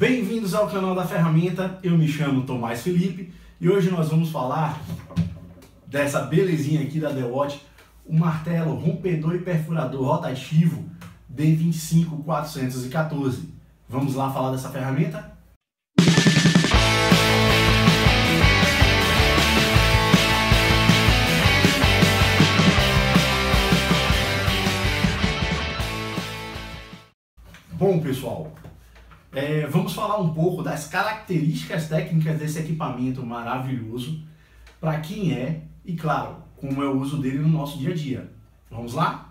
Bem-vindos ao canal da Ferramenta, eu me chamo Tomás Felipe e hoje nós vamos falar dessa belezinha aqui da DeWalt, o martelo rompedor e perfurador rotativo D25414. Vamos lá falar dessa ferramenta? Bom, pessoal, vamos falar um pouco das características técnicas desse equipamento maravilhoso, para quem é e, claro, como é o uso dele no nosso dia a dia. Vamos lá?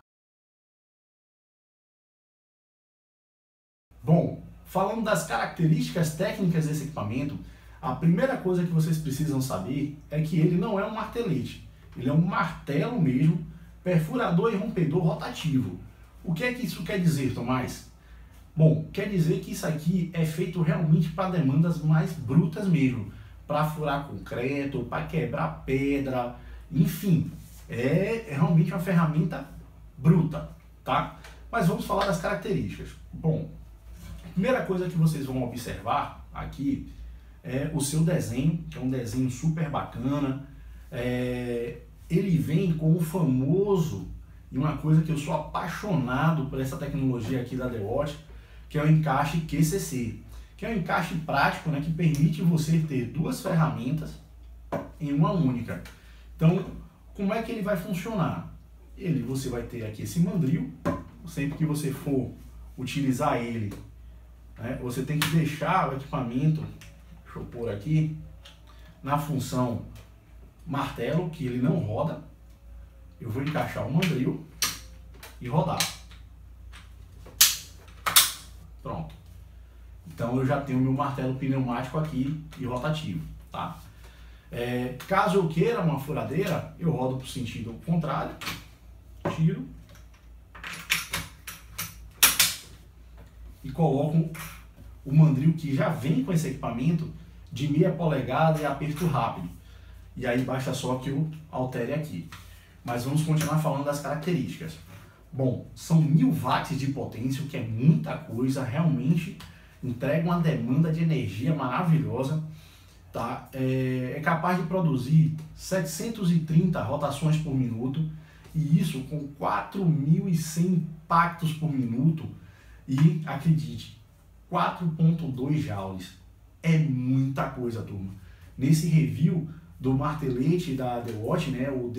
Bom, falando das características técnicas desse equipamento, a primeira coisa que vocês precisam saber é que ele não é um martelete, ele é um martelo mesmo, perfurador e rompedor rotativo. O que é que isso quer dizer, Tomás? Bom, quer dizer que isso aqui é feito realmente para demandas mais brutas mesmo, para furar concreto, para quebrar pedra, enfim, é realmente uma ferramenta bruta, tá? Mas vamos falar das características. Bom, a primeira coisa que vocês vão observar aqui é o seu desenho, que é um desenho super bacana. Ele vem com o famoso, e uma coisa que eu sou apaixonado por essa tecnologia aqui da DeWalt, que é o encaixe QCC, que é um encaixe prático, né, que permite você ter duas ferramentas em uma única. Então, como é que ele vai funcionar? Você vai ter aqui esse mandril, sempre que você for utilizar ele, né, você tem que deixar o equipamento, deixa eu pôr aqui, na função martelo, que ele não roda. Eu vou encaixar o mandril e rodar. Pronto. Então eu já tenho meu martelo pneumático aqui e rotativo, tá? Caso eu queira uma furadeira, eu rodo para o sentido contrário, tiro e coloco o mandril que já vem com esse equipamento de meia polegada e aperto rápido. E aí basta só que eu altere aqui. Mas vamos continuar falando das características. Bom, são 1000 watts de potência, o que é muita coisa, realmente entrega uma demanda de energia maravilhosa, tá? É capaz de produzir 730 rotações por minuto, e isso com 4.100 impactos por minuto, e acredite, 4.2 joules. É muita coisa, turma. Nesse review do martelete da DeWalt, né, o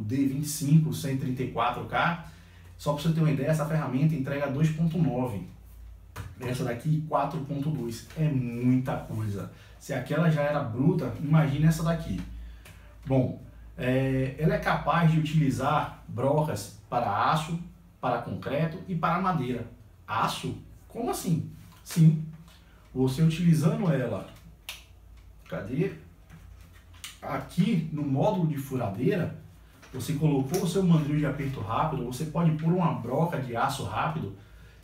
D25134K, só para você ter uma ideia, essa ferramenta entrega 2.9, essa daqui 4.2, é muita coisa. Se aquela já era bruta, imagine essa daqui. Bom, ela é capaz de utilizar brocas para aço, para concreto e para madeira. Aço? Como assim? Sim, você utilizando ela, cadê? Aqui no módulo de furadeira, você colocou o seu mandril de aperto rápido, você pode pôr uma broca de aço rápido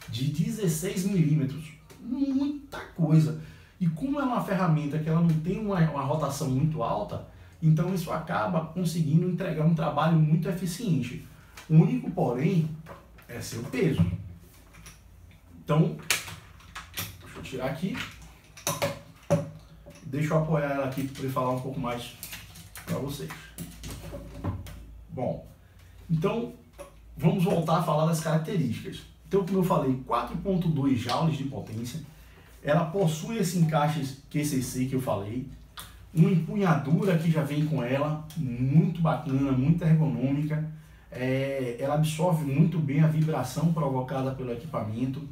de 16 milímetros. Muita coisa. E como é uma ferramenta que ela não tem uma rotação muito alta, então isso acaba conseguindo entregar um trabalho muito eficiente. O único porém é seu peso. Então, deixa eu tirar aqui. Deixa eu apoiar ela aqui para ele falar um pouco mais para vocês. Bom, então vamos voltar a falar das características. Então, como eu falei, 4.2 joules de potência, ela possui esse encaixe QCC que eu falei, uma empunhadura que já vem com ela, muito bacana, muito ergonômica, ela absorve muito bem a vibração provocada pelo equipamento,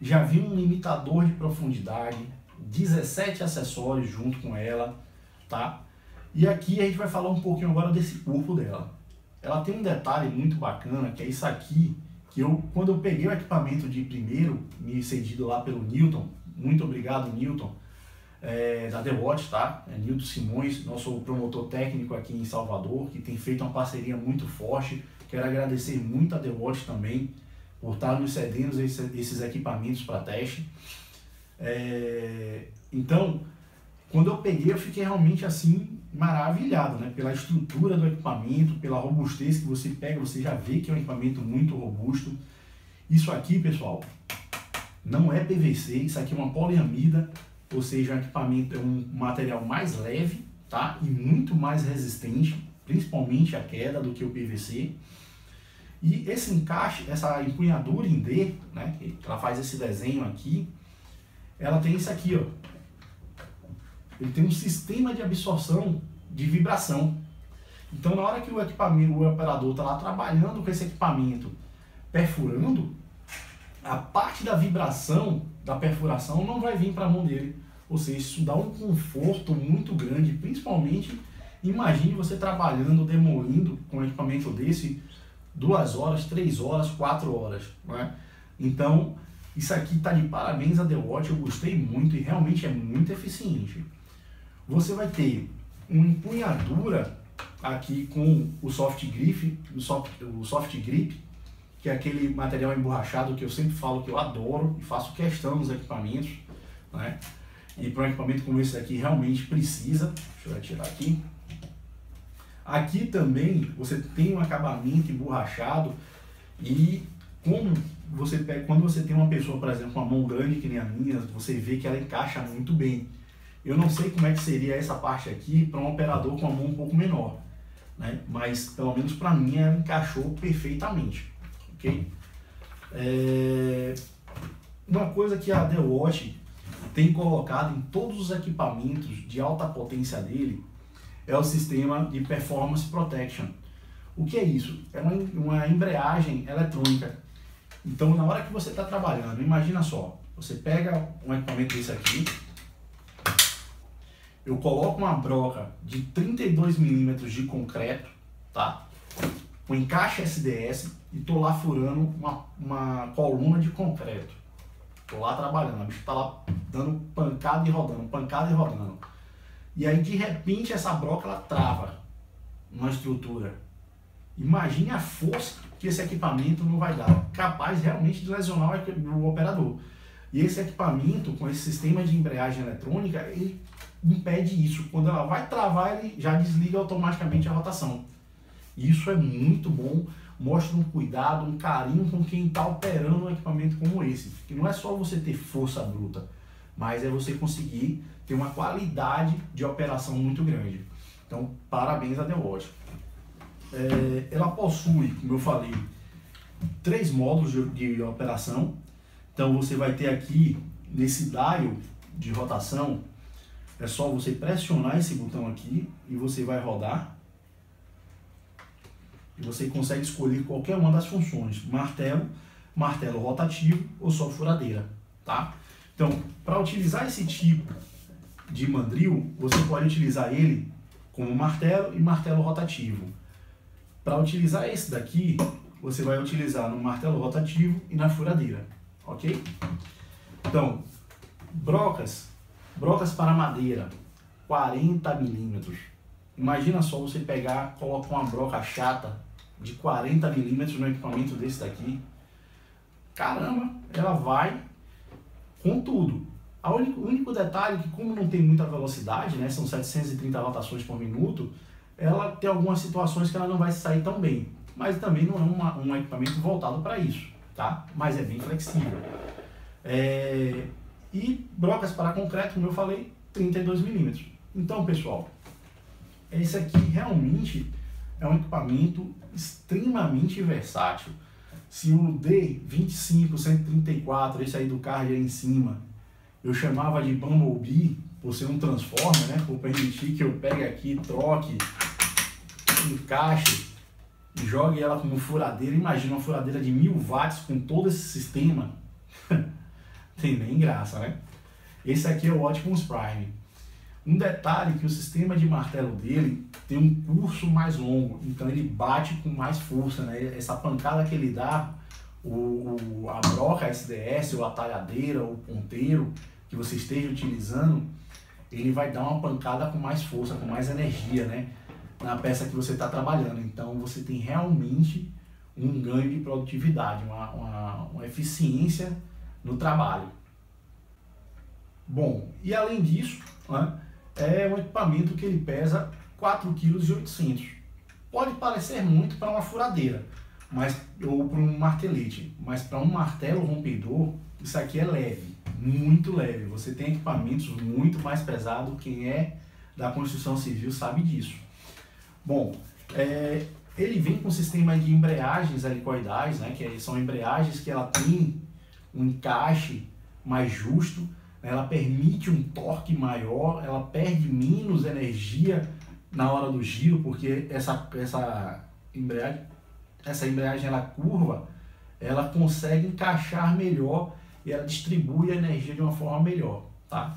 já vem um limitador de profundidade, 17 acessórios junto com ela, tá? E aqui a gente vai falar um pouquinho agora desse corpo dela. Ela tem um detalhe muito bacana, que é isso aqui, que quando eu peguei o equipamento de primeiro, me cedido lá pelo Newton, muito obrigado, Newton, da DeWalt, tá? Newton Simões, nosso promotor técnico aqui em Salvador, que tem feito uma parceria muito forte. Quero agradecer muito a DeWalt também, por estar nos cedendo esses equipamentos para teste. Então, quando eu peguei, eu fiquei realmente assim maravilhado, né? Pela estrutura do equipamento, pela robustez que você pega, você já vê que é um equipamento muito robusto. Isso aqui, pessoal, Não é PVC, isso aqui é uma poliamida, ou seja, um equipamento, é um material mais leve, tá? E muito mais resistente, principalmente à queda, do que o PVC. E esse encaixe, essa empunhadura em D, né, que ela faz esse desenho aqui, ela tem isso aqui, ó. Ele tem um sistema de absorção de vibração. Então, na hora que o operador está lá trabalhando com esse equipamento, perfurando, a parte da vibração da perfuração não vai vir para a mão dele. Ou seja, isso dá um conforto muito grande, principalmente, imagine você trabalhando, demolindo com um equipamento desse 2 horas, 3 horas, 4 horas, né? Então, isso aqui está de parabéns a DeWalt, eu gostei muito e realmente é muito eficiente. Você vai ter uma empunhadura aqui com o soft grip, o soft grip, que é aquele material emborrachado que eu sempre falo que eu adoro e faço questão nos equipamentos, né? E para um equipamento como esse daqui realmente precisa. Deixa eu tirar aqui. Aqui também você tem um acabamento emborrachado e como você pega, quando você tem uma pessoa, por exemplo, com uma mão grande que nem a minha, você vê que ela encaixa muito bem. Eu não sei como é que seria essa parte aqui para um operador com uma mão um pouco menor, né? Mas pelo menos para mim ela encaixou perfeitamente, ok? Uma coisa que a DeWalt tem colocado em todos os equipamentos de alta potência dele é o sistema de Performance Protection. O que é isso? É uma embreagem eletrônica. Então, na hora que você está trabalhando, imagina só, você pega um equipamento desse aqui, eu coloco uma broca de 32 milímetros de concreto, tá? Um encaixe SDS e tô lá furando uma coluna de concreto. Tô lá trabalhando, a bicha tá lá dando pancada e rodando, pancada e rodando. E aí, de repente, essa broca ela trava numa estrutura. Imagine a força que esse equipamento não vai dar, capaz realmente de lesionar o operador. E esse equipamento, com esse sistema de embreagem eletrônica, ele impede isso. Quando ela vai travar, ele já desliga automaticamente a rotação. Isso é muito bom, mostra um cuidado, um carinho com quem está operando um equipamento como esse. Que não é só você ter força bruta, mas é você conseguir ter uma qualidade de operação muito grande. Então, parabéns a DeWalt. Ela possui, como eu falei, 3 módulos de operação. Então você vai ter aqui, nesse dial de rotação, é só você pressionar esse botão aqui e você vai rodar. E você consegue escolher qualquer uma das funções, martelo rotativo ou só furadeira, tá? Então, para utilizar esse tipo de mandril, você pode utilizar ele como martelo e martelo rotativo. Para utilizar esse daqui, você vai utilizar no martelo rotativo e na furadeira, ok? Então, brocas para madeira, 40 milímetros. Imagina só você pegar, colocar uma broca chata de 40 milímetros no equipamento desse daqui. Caramba, ela vai com tudo. O único detalhe é que, como não tem muita velocidade, né, são 730 rotações por minuto, ela tem algumas situações que ela não vai sair tão bem. Mas também não é um equipamento voltado para isso, tá? Mas é bem flexível. E brocas para concreto, como eu falei, 32 milímetros. Então, pessoal, esse aqui realmente é um equipamento extremamente versátil. Se o D25-134, esse aí do card aí em cima, eu chamava de Bumblebee, por ser um transformer, né? Por permitir que eu pegue aqui, troque, encaixe e jogue ela como furadeira. Imagina uma furadeira de 1000 watts com todo esse sistema. Tem nem graça, né? Esse aqui é o Optimus Prime. Um detalhe que o sistema de martelo dele tem um curso mais longo, então ele bate com mais força, né? Essa pancada que ele dá, a broca SDS, ou a talhadeira, ou o ponteiro que você esteja utilizando, ele vai dar uma pancada com mais força, com mais energia, né? Na peça que você está trabalhando. Então você tem realmente um ganho de produtividade, uma eficiência no trabalho. Bom, e além disso, né, é um equipamento que ele pesa 4,8 kg. Pode parecer muito para uma furadeira, ou para um martelete, mas para um martelo rompedor isso aqui é leve, muito leve. Você tem equipamentos muito mais pesados, quem é da construção civil sabe disso. Bom, ele vem com um sistema de embreagens helicoidais, né, que são embreagens que ela tem um encaixe mais justo, né, ela permite um torque maior, ela perde menos energia na hora do giro, porque essa embreagem ela curva, ela consegue encaixar melhor e ela distribui a energia de uma forma melhor, tá?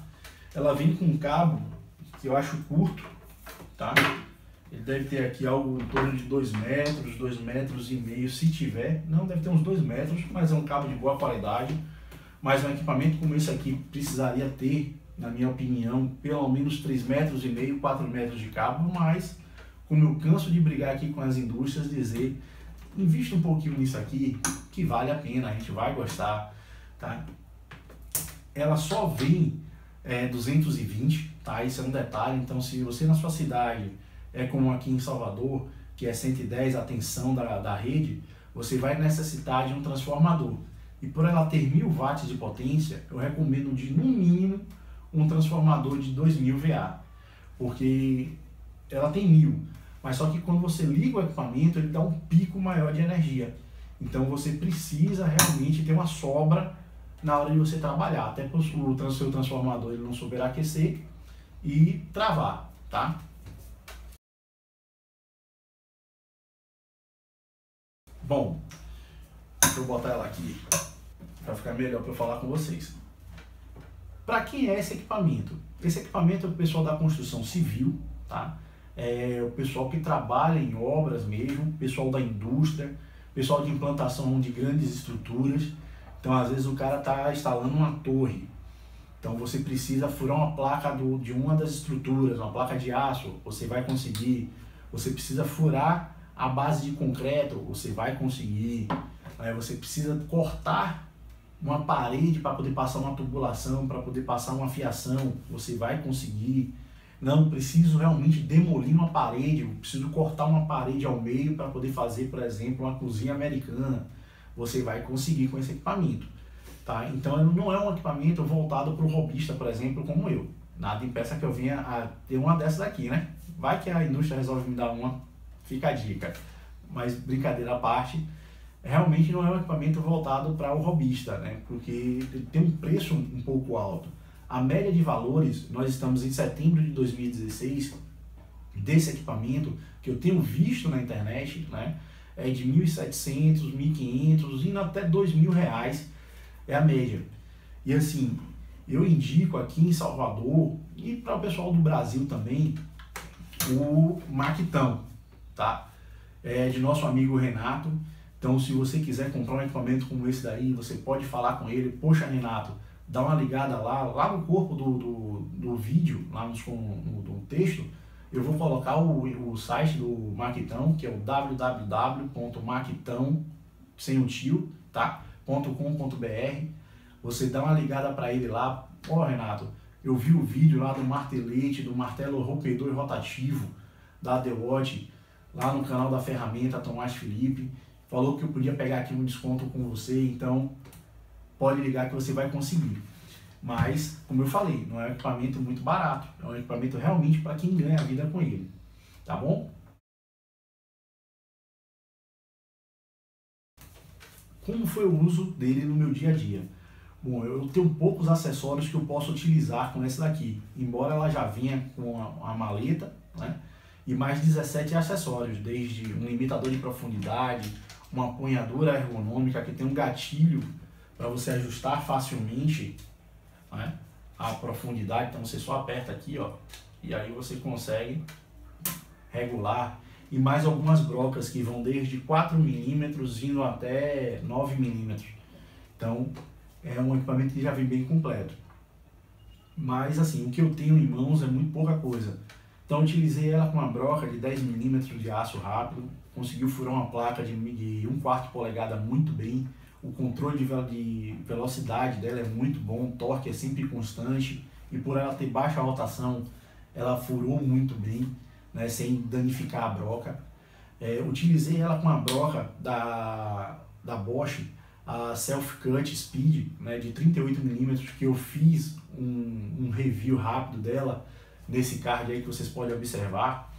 Ela vem com um cabo que eu acho curto, tá? Ele deve ter aqui algo em torno de 2 metros, 2 metros e meio, se tiver. Não, deve ter uns 2 metros, mas é um cabo de boa qualidade. Mas um equipamento como esse aqui precisaria ter, na minha opinião, pelo menos 3 metros e meio, 4 metros de cabo. Mas, como eu canso de brigar aqui com as indústrias, dizer, invista um pouquinho nisso aqui, que vale a pena, a gente vai gostar, tá? Ela só vem 220, tá? Isso é um detalhe. Então, se você na sua cidade é como aqui em Salvador, que é 110 a tensão da rede, você vai necessitar de um transformador. E por ela ter 1000 watts de potência, eu recomendo de, no mínimo, um transformador de 2000 VA. Porque ela tem 1000, mas só que quando você liga o equipamento, ele dá um pico maior de energia. Então você precisa realmente ter uma sobra na hora de você trabalhar, até para o seu transformador ele não souber aquecer e travar, tá? Bom, deixa eu botar ela aqui para ficar melhor para eu falar com vocês. Para quem é esse equipamento? Esse equipamento é o pessoal da construção civil, tá? É o pessoal que trabalha em obras mesmo, pessoal da indústria, pessoal de implantação de grandes estruturas. Então, às vezes o cara está instalando uma torre. Então, você precisa furar uma placa de uma das estruturas, uma placa de aço, você vai conseguir. Você precisa furar a base de concreto, você vai conseguir. Você precisa cortar uma parede para poder passar uma tubulação, para poder passar uma fiação, você vai conseguir. Não, preciso realmente demolir uma parede, eu preciso cortar uma parede ao meio para poder fazer, por exemplo, uma cozinha americana. Você vai conseguir com esse equipamento, tá? Então não é um equipamento voltado para o robista, por exemplo, como eu. Nada impeça que eu venha a ter uma dessas aqui, né? Vai que a indústria resolve me dar uma, fica a dica. Mas brincadeira à parte, realmente não é um equipamento voltado para o robista, né? Porque ele tem um preço um pouco alto. A média de valores, nós estamos em setembro de 2016, desse equipamento, que eu tenho visto na internet, né? É de 1.700, 1.500, indo até R$2.000, é a média. E assim, eu indico aqui em Salvador, e para o pessoal do Brasil também, o Maquitão, tá? É de nosso amigo Renato. Então, se você quiser comprar um equipamento como esse daí, você pode falar com ele. Poxa, Renato, dá uma ligada lá no corpo do vídeo, lá no texto, eu vou colocar o site do Maquitão, que é o www.maquitão, sem o tio, tá? .com.br. Você dá uma ligada para ele lá. Ó, Renato, eu vi o vídeo lá do martelete, do martelo rompedor rotativo da The Watch, lá no canal da ferramenta Tomás Felipe. Falou que eu podia pegar aqui um desconto com você, então pode ligar que você vai conseguir. Mas, como eu falei, não é um equipamento muito barato, é um equipamento realmente para quem ganha a vida com ele, tá bom? Como foi o uso dele no meu dia a dia? Bom, eu tenho poucos acessórios que eu posso utilizar com esse daqui, embora ela já vinha com a maleta, né? E mais 17 acessórios, desde um limitador de profundidade, uma apunhadura ergonômica que tem um gatilho para você ajustar facilmente, né, a profundidade. Então você só aperta aqui, ó, e aí você consegue regular. E mais algumas brocas que vão desde 4 milímetros indo até 9 milímetros. Então é um equipamento que já vem bem completo. Mas assim, o que eu tenho em mãos é muito pouca coisa. Então eu utilizei ela com uma broca de 10 milímetros de aço rápido, conseguiu furar uma placa de 1/4 polegada muito bem. O controle de velocidade dela é muito bom, o torque é sempre constante, e por ela ter baixa rotação, ela furou muito bem, né, sem danificar a broca. Utilizei ela com a broca da Bosch, a Self Cut Speed, né, de 38mm, que eu fiz um review rápido dela nesse card aí que vocês podem observar.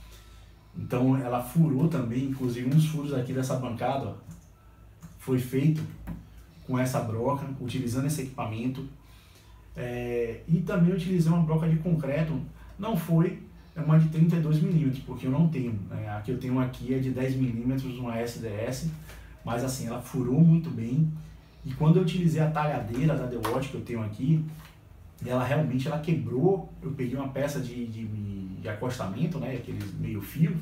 Então ela furou também, inclusive um dos furos aqui dessa bancada, ó, foi feito com essa broca, utilizando esse equipamento. E também utilizei uma broca de concreto, não foi uma de 32mm, porque eu não tenho, né? A que eu tenho aqui é de 10mm, uma SDS, mas assim, ela furou muito bem. E quando eu utilizei a talhadeira da The Watch que eu tenho aqui, ela realmente quebrou. Eu peguei uma peça de acostamento, né, aqueles meio fio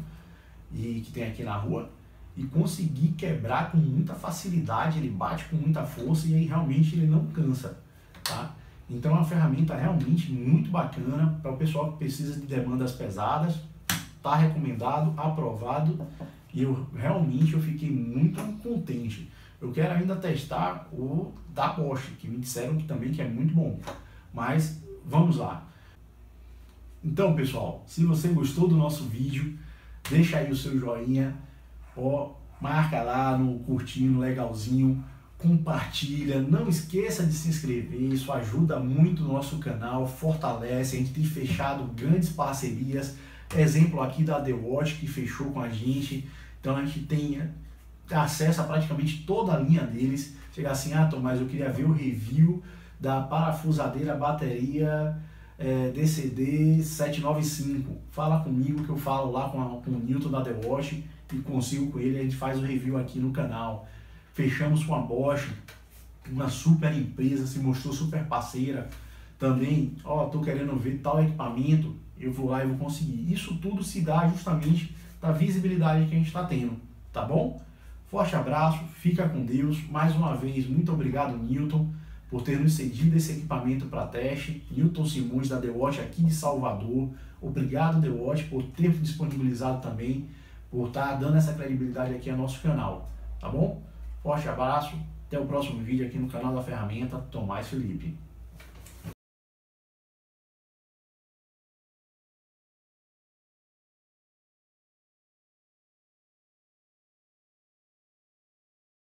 e que tem aqui na rua, e consegui quebrar com muita facilidade. Ele bate com muita força e aí realmente ele não cansa, tá? Então é uma ferramenta realmente muito bacana para o pessoal que precisa de demandas pesadas. Tá recomendado, aprovado, e eu fiquei muito contente. Eu quero ainda testar o da Bosch, que me disseram que é muito bom. Mas vamos lá. Então, pessoal, se você gostou do nosso vídeo, deixa aí o seu joinha, ó, marca lá no curtindo, legalzinho, compartilha, não esqueça de se inscrever, isso ajuda muito o nosso canal, fortalece. A gente tem fechado grandes parcerias, exemplo aqui da The Watch, que fechou com a gente, então a gente tem acesso a praticamente toda a linha deles. Chega assim, Tom, mas eu queria ver o review da parafusadeira bateria DCD 795, fala comigo que eu falo lá com o Newton da The Watch e consigo com ele, a gente faz o review aqui no canal. Fechamos com a Bosch, uma super empresa, se mostrou super parceira também. Ó, tô querendo ver tal equipamento, eu vou lá e vou conseguir. Isso tudo se dá justamente da visibilidade que a gente está tendo, tá bom? Forte abraço, fica com Deus. Mais uma vez, muito obrigado, Newton, por ter nos cedido esse equipamento para teste. Newton Simões da The Watch aqui de Salvador. Obrigado, The Watch, por ter disponibilizado também, por estar dando essa credibilidade aqui ao nosso canal, tá bom? Forte abraço, até o próximo vídeo aqui no canal da Ferramenta Tomás Felipe.